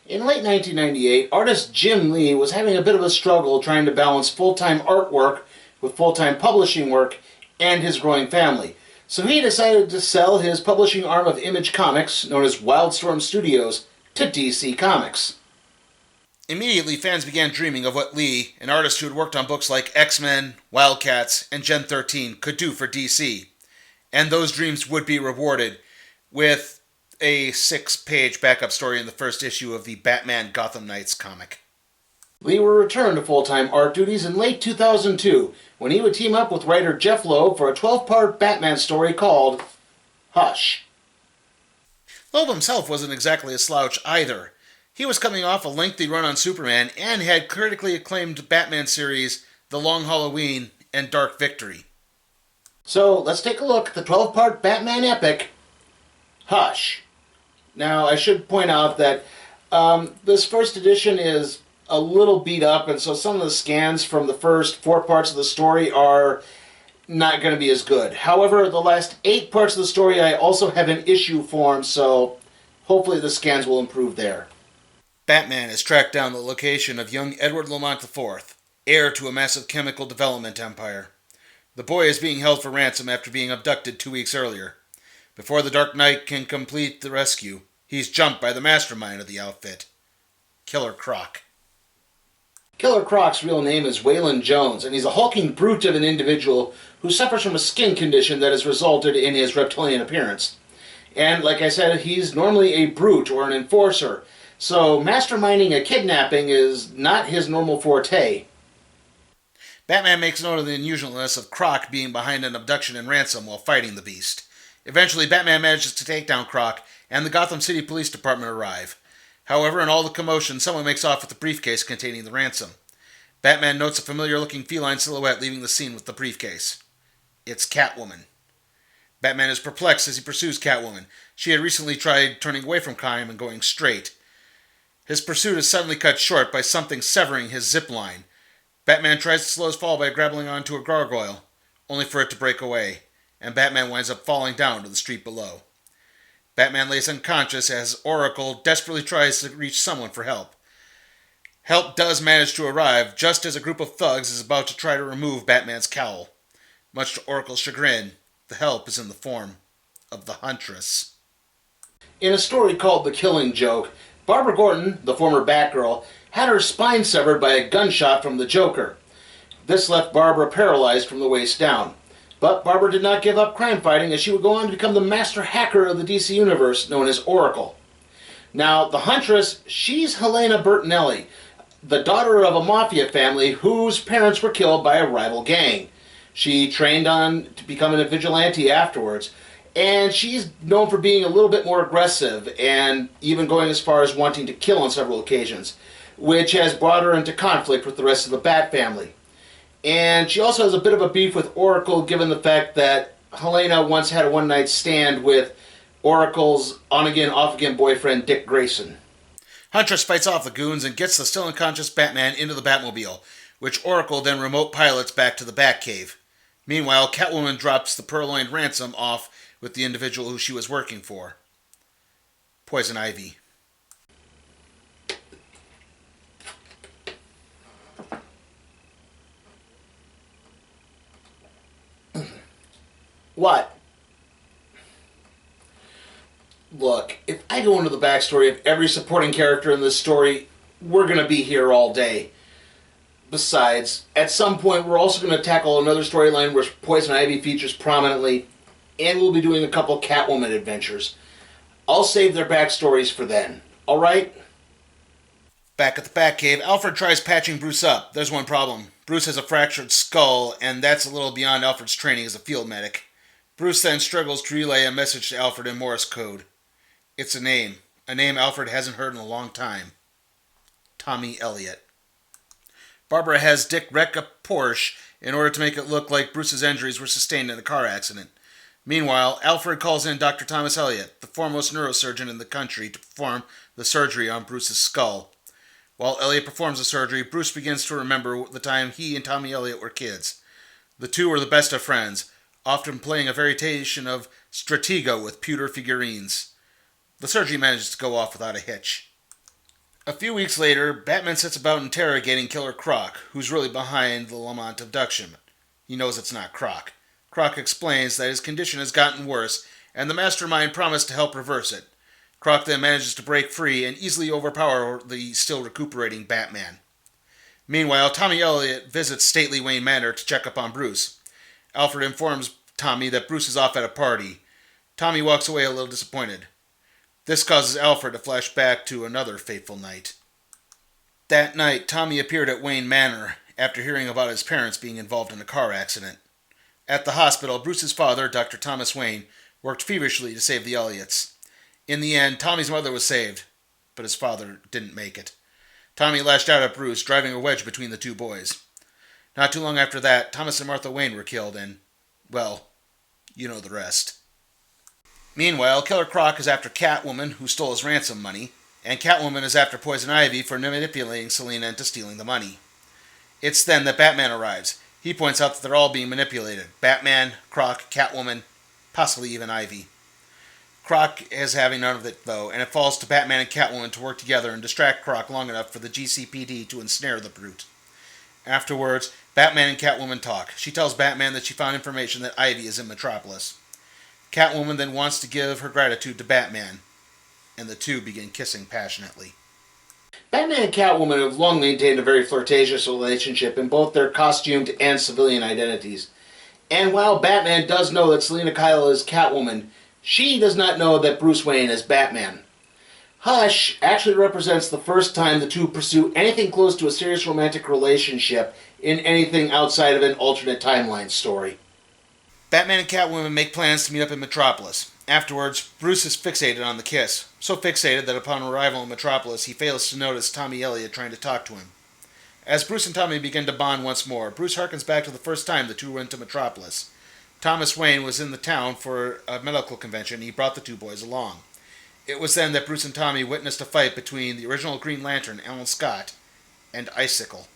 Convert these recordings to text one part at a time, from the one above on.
In late 1998, artist Jim Lee was having a bit of a struggle trying to balance full-time artwork with full-time publishing work and his growing family. So he decided to sell his publishing arm of Image Comics, known as Wildstorm Studios, to DC Comics. Immediately, fans began dreaming of what Lee, an artist who had worked on books like X-Men, Wildcats, and Gen 13, could do for DC. And those dreams would be rewarded with a 6-page backup story in the first issue of the Batman Gotham Knights comic. Lee would return to full-time art duties in late 2002, when he would team up with writer Jeff Loeb for a 12-part Batman story called Hush. Loeb himself wasn't exactly a slouch either. He was coming off a lengthy run on Superman and had critically acclaimed Batman series The Long Halloween and Dark Victory. So let's take a look at the 12-part Batman epic, Hush. Now, I should point out that this first edition is a little beat up, and so some of the scans from the first 4 parts of the story are not going to be as good. However, the last 8 parts of the story I also have in issue form, so hopefully the scans will improve there. Batman has tracked down the location of young Edward Lamont IV, heir to a massive chemical development empire. The boy is being held for ransom after being abducted 2 weeks earlier. Before the Dark Knight can complete the rescue, he's jumped by the mastermind of the outfit, Killer Croc. Killer Croc's real name is Waylon Jones, and he's a hulking brute of an individual who suffers from a skin condition that has resulted in his reptilian appearance. And like I said, he's normally a brute or an enforcer, so masterminding a kidnapping is not his normal forte. Batman makes note of the unusualness of Croc being behind an abduction and ransom while fighting the beast. Eventually, Batman manages to take down Croc, and the Gotham City Police Department arrive. However, in all the commotion, someone makes off with the briefcase containing the ransom. Batman notes a familiar-looking feline silhouette leaving the scene with the briefcase. It's Catwoman. Batman is perplexed as he pursues Catwoman. She had recently tried turning away from crime and going straight. His pursuit is suddenly cut short by something severing his zip line. Batman tries to slow his fall by grabbing onto a gargoyle, only for it to break away, and Batman winds up falling down to the street below. Batman lays unconscious as Oracle desperately tries to reach someone for help. Help does manage to arrive just as a group of thugs is about to try to remove Batman's cowl. Much to Oracle's chagrin, the help is in the form of the Huntress. In a story called The Killing Joke, Barbara Gordon, the former Batgirl, had her spine severed by a gunshot from the Joker. This left Barbara paralyzed from the waist down. But Barbara did not give up crime fighting, as she would go on to become the master hacker of the DC Universe, known as Oracle. Now, the Huntress, she's Helena Bertinelli, the daughter of a mafia family whose parents were killed by a rival gang. She trained on to becoming a vigilante afterwards, and she's known for being a little bit more aggressive and even going as far as wanting to kill on several occasions, which has brought her into conflict with the rest of the Bat family. And she also has a bit of a beef with Oracle, given the fact that Helena once had a one-night stand with Oracle's on-again, off-again boyfriend, Dick Grayson. Huntress fights off the goons and gets the still unconscious Batman into the Batmobile, which Oracle then remote pilots back to the Batcave. Meanwhile, Catwoman drops the purloined ransom off with the individual who she was working for, Poison Ivy. What? Look, if I go into the backstory of every supporting character in this story, we're going to be here all day. Besides, at some point we're also going to tackle another storyline where Poison Ivy features prominently, and we'll be doing a couple Catwoman adventures. I'll save their backstories for then. Alright? Back at the Batcave, Alfred tries patching Bruce up. There's one problem. Bruce has a fractured skull, and that's a little beyond Alfred's training as a field medic. Bruce then struggles to relay a message to Alfred in Morse code. It's a name Alfred hasn't heard in a long time. Tommy Elliott. Barbara has Dick wreck a Porsche in order to make it look like Bruce's injuries were sustained in a car accident. Meanwhile, Alfred calls in Dr. Thomas Elliott, the foremost neurosurgeon in the country, to perform the surgery on Bruce's skull. While Elliott performs the surgery, Bruce begins to remember the time he and Tommy Elliott were kids. The two were the best of friends, often playing a variation of Stratego with pewter figurines. The surgery manages to go off without a hitch. A few weeks later, Batman sets about interrogating Killer Croc, who's really behind the Lamont abduction. He knows it's not Croc. Croc explains that his condition has gotten worse, and the mastermind promised to help reverse it. Croc then manages to break free and easily overpower the still recuperating Batman. Meanwhile, Tommy Elliot visits stately Wayne Manor to check up on Bruce. Alfred informs Tommy that Bruce is off at a party. Tommy walks away a little disappointed. This causes Alfred to flash back to another fateful night. That night, Tommy appeared at Wayne Manor after hearing about his parents being involved in a car accident. At the hospital, Bruce's father, Dr. Thomas Wayne, worked feverishly to save the Elliots. In the end, Tommy's mother was saved, but his father didn't make it. Tommy lashed out at Bruce, driving a wedge between the two boys. Not too long after that, Thomas and Martha Wayne were killed, and, well, you know the rest. Meanwhile, Killer Croc is after Catwoman, who stole his ransom money, and Catwoman is after Poison Ivy for manipulating Selina into stealing the money. It's then that Batman arrives. He points out that they're all being manipulated. Batman, Croc, Catwoman, possibly even Ivy. Croc is having none of it, though, and it falls to Batman and Catwoman to work together and distract Croc long enough for the GCPD to ensnare the brute. Afterwards, Batman and Catwoman talk. She tells Batman that she found information that Ivy is in Metropolis. Catwoman then wants to give her gratitude to Batman, and the two begin kissing passionately. Batman and Catwoman have long maintained a very flirtatious relationship in both their costumed and civilian identities. And while Batman does know that Selina Kyle is Catwoman, she does not know that Bruce Wayne is Batman. Hush actually represents the first time the two pursue anything close to a serious romantic relationship in anything outside of an alternate timeline story. Batman and Catwoman make plans to meet up in Metropolis. Afterwards, Bruce is fixated on the kiss. So fixated that upon arrival in Metropolis, he fails to notice Tommy Elliot trying to talk to him. As Bruce and Tommy begin to bond once more, Bruce harkens back to the first time the two went to Metropolis. Thomas Wayne was in the town for a medical convention, and he brought the two boys along. It was then that Bruce and Tommy witnessed a fight between the original Green Lantern, Alan Scott, and Icicle.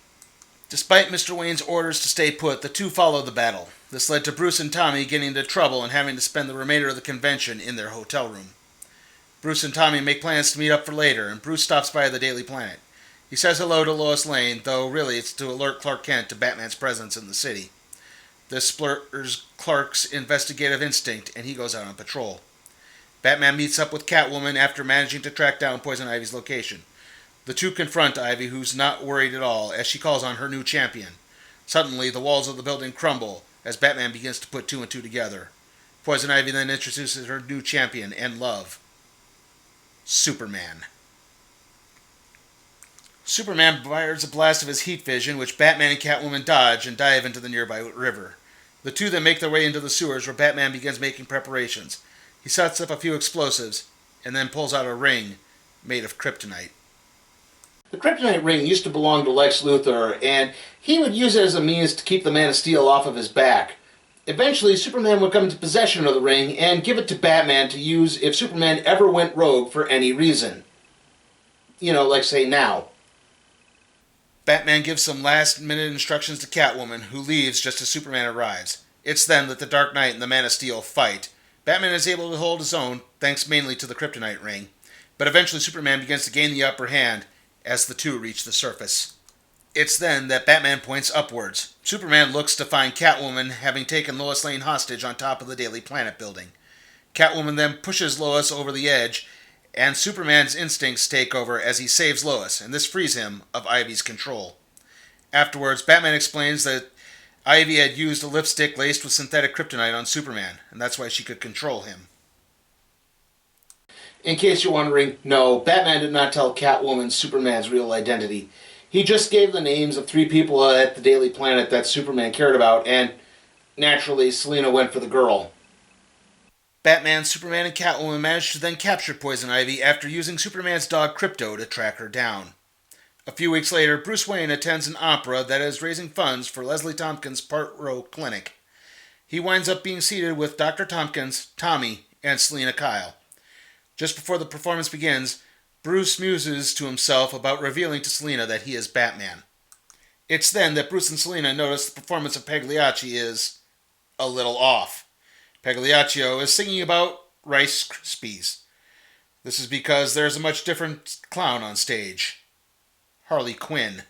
Despite Mr. Wayne's orders to stay put, the two followed the battle. This led to Bruce and Tommy getting into trouble and having to spend the remainder of the convention in their hotel room. Bruce and Tommy make plans to meet up for later, and Bruce stops by the Daily Planet. He says hello to Lois Lane, though really it's to alert Clark Kent to Batman's presence in the city. This splurs Clark's investigative instinct, and he goes out on patrol. Batman meets up with Catwoman after managing to track down Poison Ivy's location. The two confront Ivy, who's not worried at all, as she calls on her new champion. Suddenly, the walls of the building crumble as Batman begins to put two and two together. Poison Ivy then introduces her new champion and love, Superman. Superman fires a blast of his heat vision, which Batman and Catwoman dodge and dive into the nearby river. The two then make their way into the sewers, where Batman begins making preparations. He sets up a few explosives, and then pulls out a ring made of kryptonite. The kryptonite ring used to belong to Lex Luthor, and he would use it as a means to keep the Man of Steel off of his back. Eventually, Superman would come into possession of the ring and give it to Batman to use if Superman ever went rogue for any reason. You know, like say now. Batman gives some last-minute instructions to Catwoman, who leaves just as Superman arrives. It's then that the Dark Knight and the Man of Steel fight. Batman is able to hold his own, thanks mainly to the kryptonite ring, but eventually Superman begins to gain the upper hand as the two reach the surface. It's then that Batman points upwards. Superman looks to find Catwoman having taken Lois Lane hostage on top of the Daily Planet building. Catwoman then pushes Lois over the edge, and Superman's instincts take over as he saves Lois, and this frees him of Ivy's control. Afterwards, Batman explains that Ivy had used a lipstick laced with synthetic kryptonite on Superman, and that's why she could control him. In case you're wondering, no, Batman did not tell Catwoman Superman's real identity. He just gave the names of 3 people at the Daily Planet that Superman cared about, and naturally, Selina went for the girl. Batman, Superman, and Catwoman managed to then capture Poison Ivy after using Superman's dog Crypto to track her down. A few weeks later, Bruce Wayne attends an opera that is raising funds for Leslie Tompkins' Part Row Clinic. He winds up being seated with Dr. Tompkins, Tommy, and Selina Kyle. Just before the performance begins, Bruce muses to himself about revealing to Selina that he is Batman. It's then that Bruce and Selina notice the performance of Pagliacci is a little off. Pagliaccio is singing about Rice Krispies. This is because there's a much different clown on stage. Harley Quinn.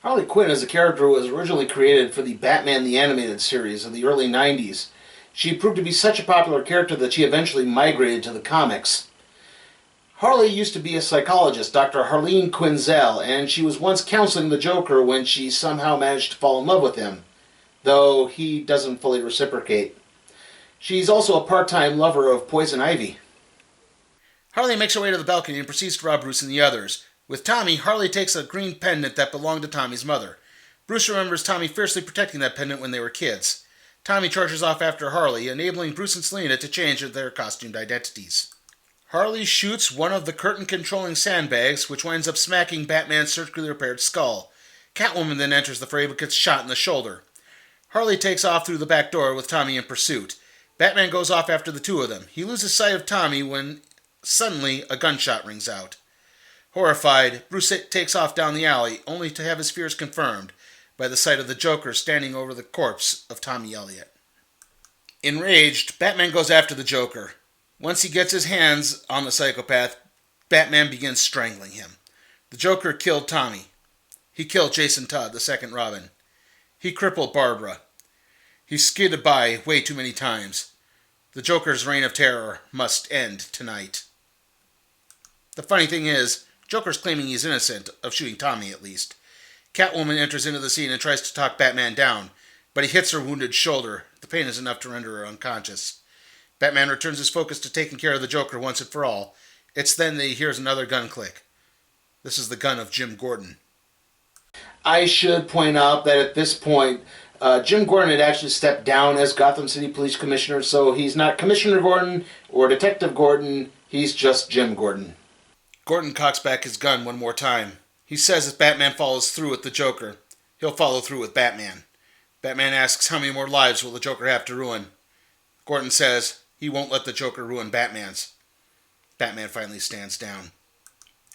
Harley Quinn is a character who was originally created for the Batman the Animated Series in the early 90s. She proved to be such a popular character that she eventually migrated to the comics. Harley used to be a psychologist, Dr. Harleen Quinzel, and she was once counseling the Joker when she somehow managed to fall in love with him, though he doesn't fully reciprocate. She's also a part-time lover of Poison Ivy. Harley makes her way to the balcony and proceeds to rob Bruce and the others. With Tommy, Harley takes a green pendant that belonged to Tommy's mother. Bruce remembers Tommy fiercely protecting that pendant when they were kids. Tommy charges off after Harley, enabling Bruce and Selina to change their costumed identities. Harley shoots one of the curtain-controlling sandbags, which winds up smacking Batman's surgically repaired skull. Catwoman then enters the fray but gets shot in the shoulder. Harley takes off through the back door with Tommy in pursuit. Batman goes off after the two of them. He loses sight of Tommy when suddenly a gunshot rings out. Horrified, Bruce takes off down the alley, only to have his fears confirmed by the sight of the Joker standing over the corpse of Tommy Elliot. Enraged, Batman goes after the Joker. Once he gets his hands on the psychopath, Batman begins strangling him. The Joker killed Tommy. He killed Jason Todd, the second Robin. He crippled Barbara. He skidded by way too many times. The Joker's reign of terror must end tonight. The funny thing is, Joker's claiming he's innocent, of shooting Tommy at least. Catwoman enters into the scene and tries to talk Batman down, but he hits her wounded shoulder. The pain is enough to render her unconscious. Batman returns his focus to taking care of the Joker once and for all. It's then that he hears another gun click. This is the gun of Jim Gordon. I should point out that at this point, Jim Gordon had actually stepped down as Gotham City Police Commissioner, so he's not Commissioner Gordon or Detective Gordon, he's just Jim Gordon. Gordon cocks back his gun one more time. He says if Batman follows through with the Joker, he'll follow through with Batman. Batman asks how many more lives will the Joker have to ruin. Gordon says he won't let the Joker ruin Batman's. Batman finally stands down.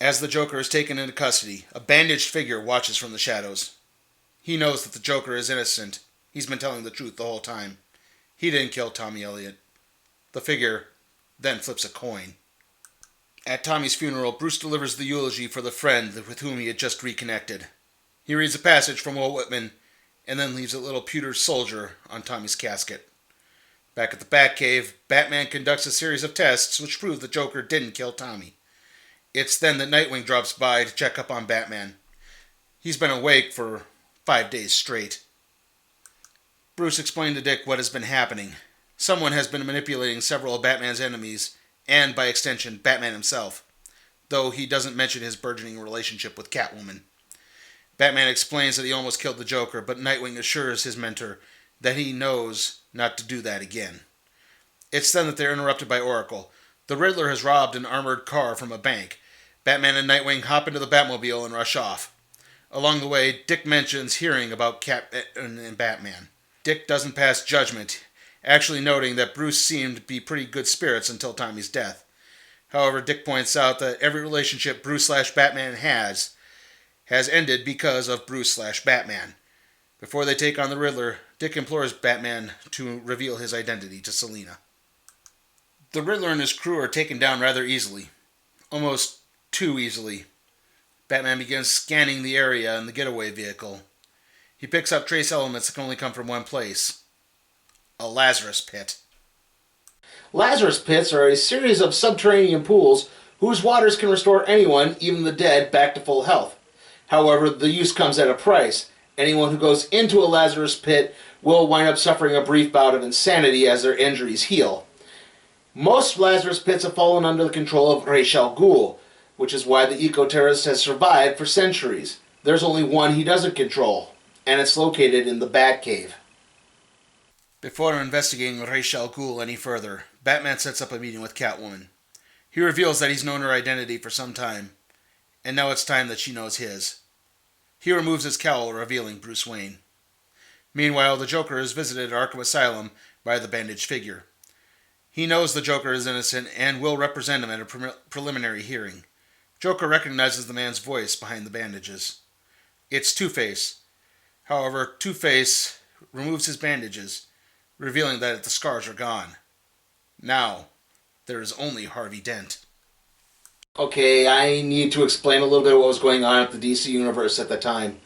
As the Joker is taken into custody, a bandaged figure watches from the shadows. He knows that the Joker is innocent. He's been telling the truth the whole time. He didn't kill Tommy Elliot. The figure then flips a coin. At Tommy's funeral, Bruce delivers the eulogy for the friend with whom he had just reconnected. He reads a passage from Walt Whitman, and then leaves a little pewter soldier on Tommy's casket. Back at the Batcave, Batman conducts a series of tests which prove the Joker didn't kill Tommy. It's then that Nightwing drops by to check up on Batman. He's been awake for 5 days straight. Bruce explained to Dick what has been happening. Someone has been manipulating several of Batman's enemies, and, by extension, Batman himself, though he doesn't mention his burgeoning relationship with Catwoman. Batman explains that he almost killed the Joker, but Nightwing assures his mentor that he knows not to do that again. It's then that they're interrupted by Oracle. The Riddler has robbed an armored car from a bank. Batman and Nightwing hop into the Batmobile and rush off. Along the way, Dick mentions hearing about Catwoman and Batman. Dick doesn't pass judgment, actually noting that Bruce seemed to be pretty good spirits until Tommy's death. However, Dick points out that every relationship Bruce/Batman has ended because of Bruce/Batman. Before they take on the Riddler, Dick implores Batman to reveal his identity to Selina. The Riddler and his crew are taken down rather easily. Almost too easily. Batman begins scanning the area in the getaway vehicle. He picks up trace elements that can only come from one place. A Lazarus Pit. Lazarus Pits are a series of subterranean pools whose waters can restore anyone, even the dead, back to full health. However, the use comes at a price. Anyone who goes into a Lazarus Pit will wind up suffering a brief bout of insanity as their injuries heal. Most Lazarus Pits have fallen under the control of Ra's al Ghul, which is why the eco-terrorist has survived for centuries. There's only one he doesn't control, and it's located in the Batcave. Before investigating Ra's al Ghul any further, Batman sets up a meeting with Catwoman. He reveals that he's known her identity for some time, and now it's time that she knows his. He removes his cowl, revealing Bruce Wayne. Meanwhile, the Joker is visited at Arkham Asylum by the bandaged figure. He knows the Joker is innocent and will represent him at a preliminary hearing. Joker recognizes the man's voice behind the bandages. It's Two-Face. However, Two-Face removes his bandages, revealing that the scars are gone. Now, there is only Harvey Dent. Okay, I need to explain a little bit of what was going on at the DC Universe at the time.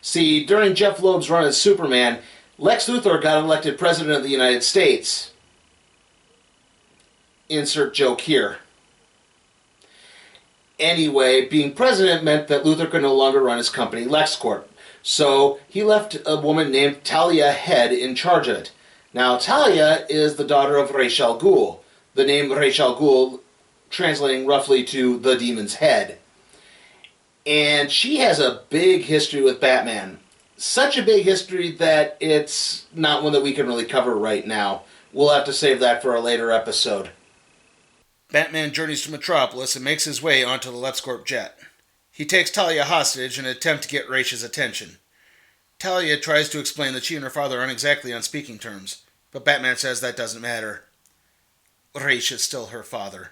See, during Jeff Loeb's run as Superman, Lex Luthor got elected President of the United States. Insert joke here. Anyway, being president meant that Luthor could no longer run his company, LexCorp. So he left a woman named Talia Head in charge of it. Now, Talia is the daughter of Ra's al Ghul. The name Ra's al Ghul translating roughly to the demon's head. And she has a big history with Batman. Such a big history that it's not one that we can really cover right now. We'll have to save that for a later episode. Batman journeys to Metropolis and makes his way onto the LexCorp jet. He takes Talia hostage in an attempt to get Ra's attention. Talia tries to explain that she and her father aren't exactly on speaking terms, but Batman says that doesn't matter. Ra's is still her father.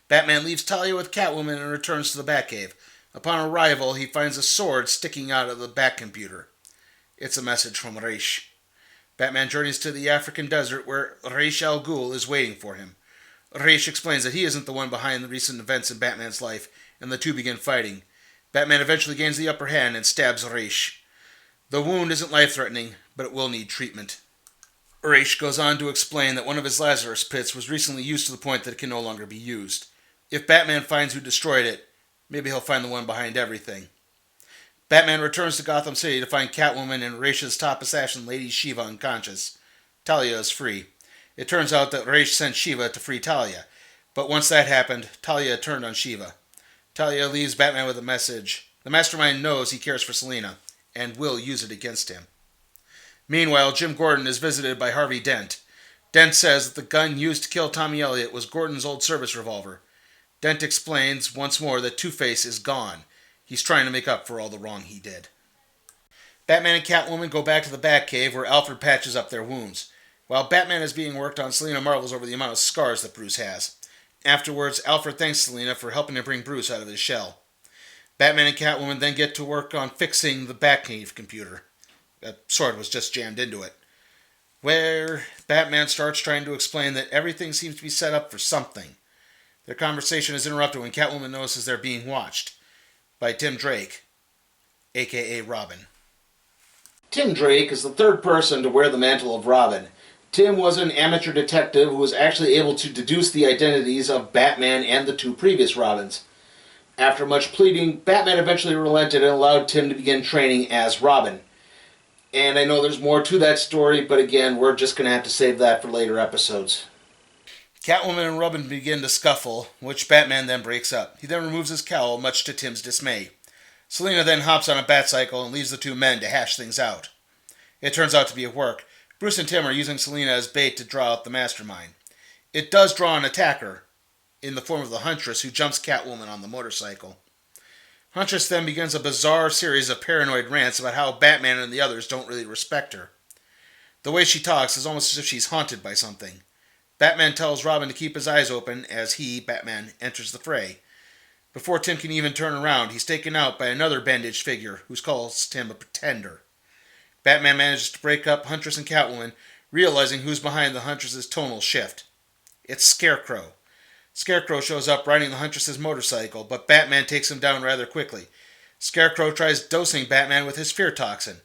Batman leaves Talia with Catwoman and returns to the Batcave. Upon arrival, he finds a sword sticking out of the Batcomputer. It's a message from Ra's. Batman journeys to the African desert where Ra's al Ghul is waiting for him. Ra's explains that he isn't the one behind the recent events in Batman's life, and the two begin fighting. Batman eventually gains the upper hand and stabs Ra's. The wound isn't life-threatening, but it will need treatment. Ra's goes on to explain that one of his Lazarus Pits was recently used to the point that it can no longer be used. If Batman finds who destroyed it, maybe he'll find the one behind everything. Batman returns to Gotham City to find Catwoman and Ra's top assassin Lady Shiva unconscious. Talia is free. It turns out that Ra's sent Shiva to free Talia, but once that happened, Talia turned on Shiva. Talia leaves Batman with a message. The Mastermind knows he cares for Selina, and will use it against him. Meanwhile, Jim Gordon is visited by Harvey Dent. Dent says that the gun used to kill Tommy Elliot was Gordon's old service revolver. Dent explains once more that Two-Face is gone. He's trying to make up for all the wrong he did. Batman and Catwoman go back to the Batcave where Alfred patches up their wounds. While Batman is being worked on, Selina marvels over the amount of scars that Bruce has. Afterwards, Alfred thanks Selina for helping to bring Bruce out of his shell. Batman and Catwoman then get to work on fixing the Batcave computer. That sword was just jammed into it. Where Batman starts trying to explain that everything seems to be set up for something. Their conversation is interrupted when Catwoman notices they're being watched by Tim Drake, a.k.a. Robin. Tim Drake is the third person to wear the mantle of Robin. Tim was an amateur detective who was actually able to deduce the identities of Batman and the two previous Robins. After much pleading, Batman eventually relented and allowed Tim to begin training as Robin. And I know there's more to that story, but again, we're just going to have to save that for later episodes. Catwoman and Robin begin to scuffle, which Batman then breaks up. He then removes his cowl, much to Tim's dismay. Selina then hops on a Batcycle and leaves the two men to hash things out. It turns out to be a work. Bruce and Tim are using Selina as bait to draw out the Mastermind. It does draw an attacker, in the form of the Huntress, who jumps Catwoman on the motorcycle. Huntress then begins a bizarre series of paranoid rants about how Batman and the others don't really respect her. The way she talks is almost as if she's haunted by something. Batman tells Robin to keep his eyes open as he, Batman, enters the fray. Before Tim can even turn around, he's taken out by another bandaged figure who calls Tim a pretender. Batman manages to break up Huntress and Catwoman, realizing who's behind the Huntress's tonal shift. It's Scarecrow. Scarecrow shows up riding the Huntress's motorcycle, but Batman takes him down rather quickly. Scarecrow tries dosing Batman with his fear toxin,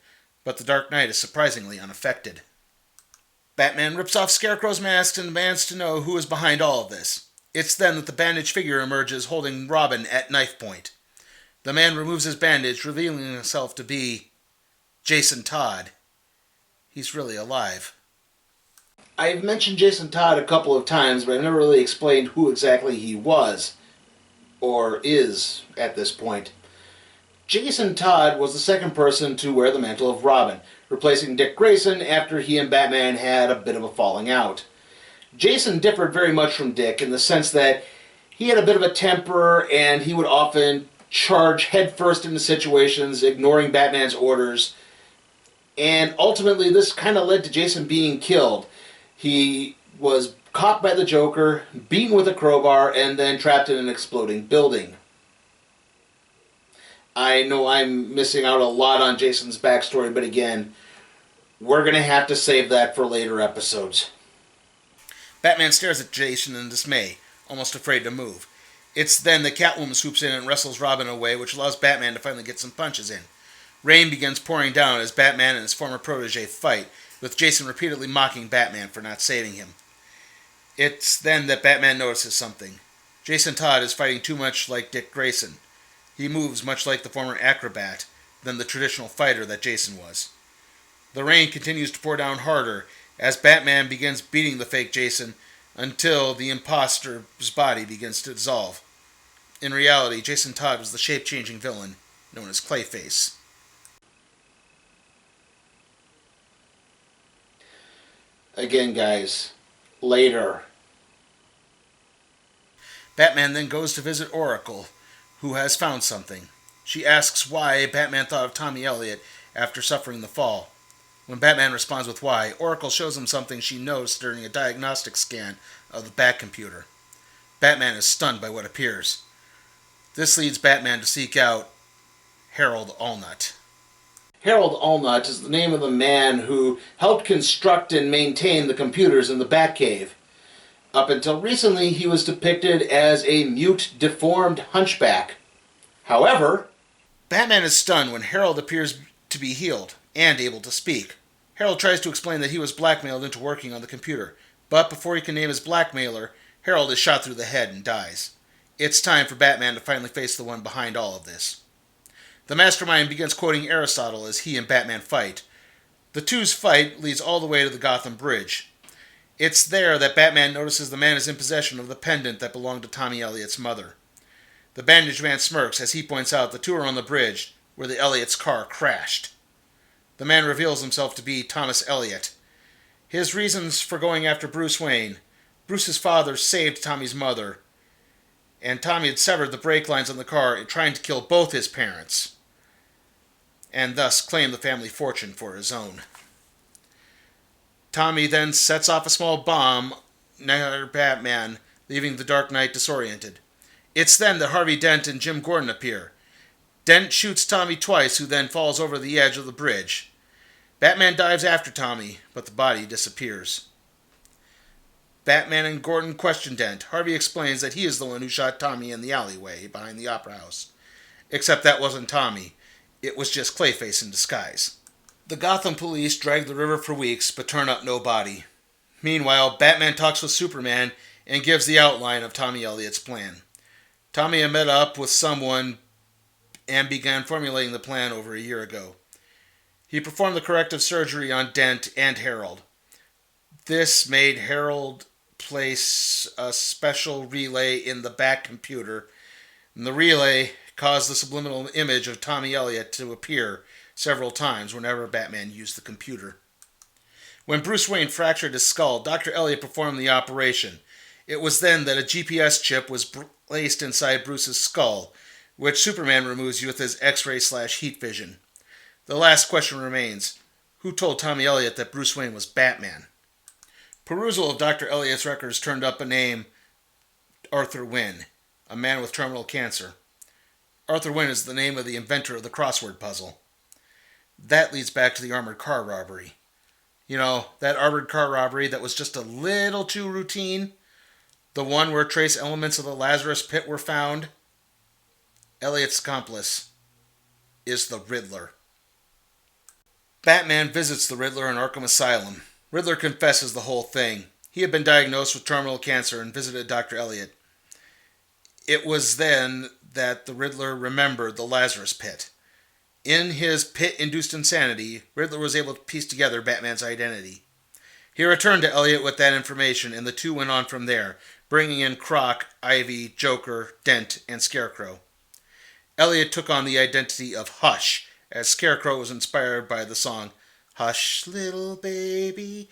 but the Dark Knight is surprisingly unaffected. Batman rips off Scarecrow's mask and demands to know who is behind all of this. It's then that the bandaged figure emerges holding Robin at knife point. The man removes his bandage, revealing himself to be Jason Todd. He's really alive. I've mentioned Jason Todd a couple of times, but I've never really explained who exactly he was, or is, at this point. Jason Todd was the second person to wear the mantle of Robin, replacing Dick Grayson after he and Batman had a bit of a falling out. Jason differed very much from Dick in the sense that he had a bit of a temper and he would often charge headfirst into situations, ignoring Batman's orders. And ultimately, this kind of led to Jason being killed. He was caught by the Joker, beaten with a crowbar, and then trapped in an exploding building. I know I'm missing out a lot on Jason's backstory, but again, we're going to have to save that for later episodes. Batman stares at Jason in dismay, almost afraid to move. It's then that Catwoman swoops in and wrestles Robin away, which allows Batman to finally get some punches in. Rain begins pouring down as Batman and his former protege fight, with Jason repeatedly mocking Batman for not saving him. It's then that Batman notices something. Jason Todd is fighting too much like Dick Grayson. He moves much like the former acrobat than the traditional fighter that Jason was. The rain continues to pour down harder as Batman begins beating the fake Jason until the imposter's body begins to dissolve. In reality, Jason Todd was the shape-changing villain known as Clayface. Again, guys, later. Batman then goes to visit Oracle, who has found something. She asks why Batman thought of Tommy Elliot after suffering the fall. When Batman responds with why, Oracle shows him something she noticed during a diagnostic scan of the Bat computer. Batman is stunned by what appears. This leads Batman to seek out Harold Allnut. Harold Allnut is the name of the man who helped construct and maintain the computers in the Batcave. Up until recently, he was depicted as a mute, deformed hunchback. However, Batman is stunned when Harold appears to be healed and able to speak. Harold tries to explain that he was blackmailed into working on the computer, but before he can name his blackmailer, Harold is shot through the head and dies. It's time for Batman to finally face the one behind all of this. The mastermind begins quoting Aristotle as he and Batman fight. The two's fight leads all the way to the Gotham Bridge. It's there that Batman notices the man is in possession of the pendant that belonged to Tommy Elliott's mother. The bandaged man smirks as he points out the two are on the bridge where the Elliott's car crashed. The man reveals himself to be Thomas Elliott. His reasons for going after Bruce Wayne. Bruce's father saved Tommy's mother, and Tommy had severed the brake lines on the car trying to kill both his parents, and thus claim the family fortune for his own. Tommy then sets off a small bomb near Batman, leaving the Dark Knight disoriented. It's then that Harvey Dent and Jim Gordon appear. Dent shoots Tommy twice, who then falls over the edge of the bridge. Batman dives after Tommy, but the body disappears. Batman and Gordon question Dent. Harvey explains that he is the one who shot Tommy in the alleyway behind the Opera House. Except that wasn't Tommy. It was just Clayface in disguise. The Gotham police drag the river for weeks, but turn up no body. Meanwhile, Batman talks with Superman and gives the outline of Tommy Elliott's plan. Tommy had met up with someone and began formulating the plan over a year ago. He performed the corrective surgery on Dent and Harold. This made Harold place a special relay in the Bat computer, and the relay caused the subliminal image of Tommy Elliott to appear several times whenever Batman used the computer. When Bruce Wayne fractured his skull, Dr. Elliott performed the operation. It was then that a GPS chip was placed inside Bruce's skull, which Superman removes with his X-ray/heat vision. The last question remains: who told Tommy Elliott that Bruce Wayne was Batman? Perusal of Dr. Elliott's records turned up a name: Arthur Wynne, a man with terminal cancer. Arthur Wynne is the name of the inventor of the crossword puzzle. That leads back to the armored car robbery. You know, that armored car robbery that was just a little too routine? The one where trace elements of the Lazarus Pit were found? Elliott's accomplice is the Riddler. Batman visits the Riddler in Arkham Asylum. Riddler confesses the whole thing. He had been diagnosed with terminal cancer and visited Dr. Elliott. It was then that the Riddler remembered the Lazarus Pit. In his pit-induced insanity, Riddler was able to piece together Batman's identity. He returned to Elliott with that information, and the two went on from there, bringing in Croc, Ivy, Joker, Dent, and Scarecrow. Elliott took on the identity of Hush, as Scarecrow was inspired by the song Hush, Little Baby.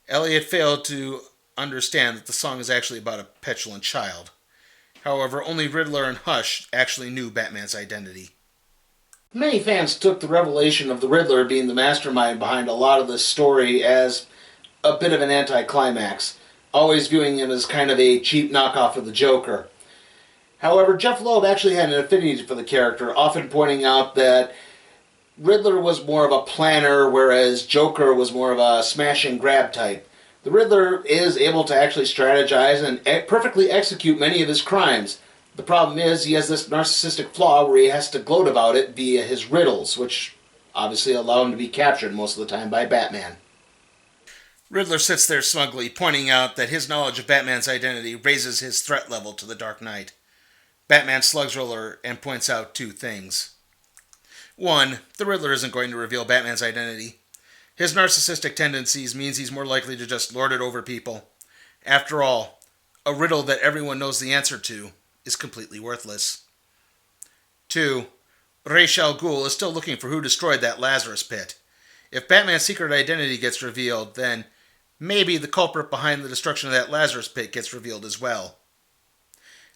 Elliott failed to understand that the song is actually about a petulant child. However, only Riddler and Hush actually knew Batman's identity. Many fans took the revelation of the Riddler being the mastermind behind a lot of this story as a bit of an anticlimax, always viewing him as kind of a cheap knockoff of the Joker. However, Jeff Loeb actually had an affinity for the character, often pointing out that Riddler was more of a planner, whereas Joker was more of a smash-and-grab type. The Riddler is able to actually strategize and perfectly execute many of his crimes. The problem is he has this narcissistic flaw where he has to gloat about it via his riddles, which obviously allow him to be captured most of the time by Batman. Riddler sits there smugly, pointing out that his knowledge of Batman's identity raises his threat level to the Dark Knight. Batman slugs Riddler and points out two things. One, the Riddler isn't going to reveal Batman's identity. His narcissistic tendencies means he's more likely to just lord it over people. After all, a riddle that everyone knows the answer to is completely worthless. 2. Ra's al Ghul is still looking for who destroyed that Lazarus Pit. If Batman's secret identity gets revealed, then maybe the culprit behind the destruction of that Lazarus Pit gets revealed as well.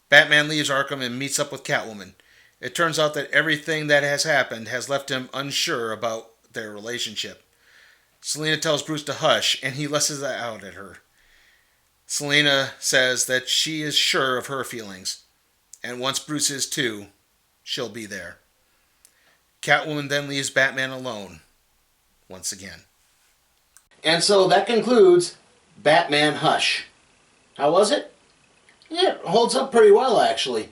Batman leaves Arkham and meets up with Catwoman. It turns out that everything that has happened has left him unsure about their relationship. Selina tells Bruce to hush, and he lashes out at her. Selina says that she is sure of her feelings, and once Bruce is too, she'll be there. Catwoman then leaves Batman alone, once again. And so that concludes Batman Hush. How was it? Yeah, it holds up pretty well, actually.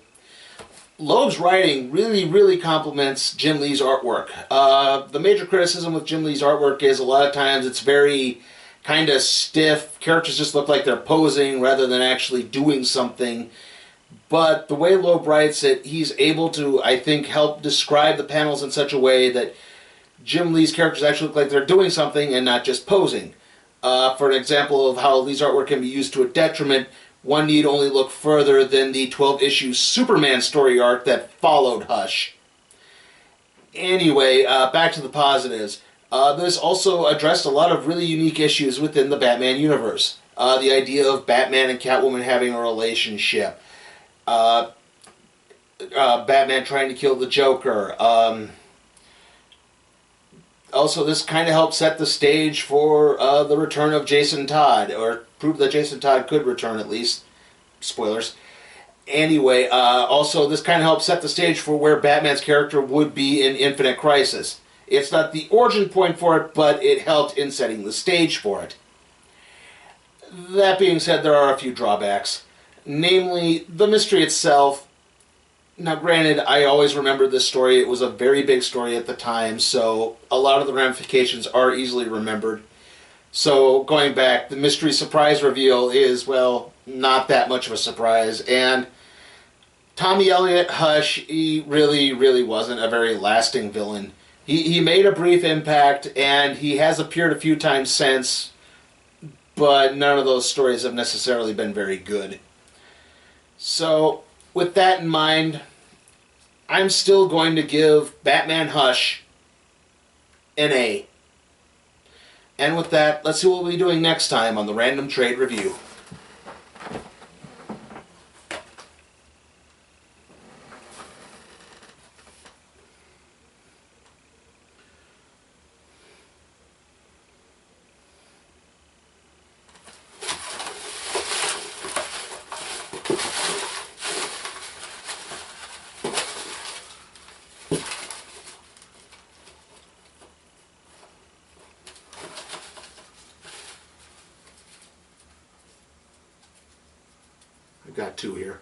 Loeb's writing really complements Jim Lee's artwork. The major criticism with Jim Lee's artwork is a lot of times it's very kind of stiff. Characters just look like they're posing rather than actually doing something. But the way Loeb writes it, he's able to, I think, help describe the panels in such a way that Jim Lee's characters actually look like they're doing something and not just posing. For an example of how Lee's artwork can be used to a detriment, one need only look further than the 12-issue Superman story arc that followed Hush. Anyway, back to the positives. This also addressed a lot of really unique issues within the Batman universe. The idea of Batman and Catwoman having a relationship. Batman trying to kill the Joker. Also, this kind of helped set the stage for the return of Jason Todd, or prove that Jason Todd could return at least. Spoilers. Anyway, also this kind of helped set the stage for where Batman's character would be in Infinite Crisis. It's not the origin point for it, but it helped in setting the stage for it. That being said, there are a few drawbacks. Namely, the mystery itself. Now, granted, I always remember this story. It was a very big story at the time, so a lot of the ramifications are easily remembered. So, going back, the mystery surprise reveal is, well, not that much of a surprise. And Tommy Elliott, Hush, he really wasn't a very lasting villain. He made a brief impact, and he has appeared a few times since, but none of those stories have necessarily been very good. So, with that in mind, I'm still going to give Batman Hush an A. And with that, let's see what we'll be doing next time on the Random Trade Review. I've got two here.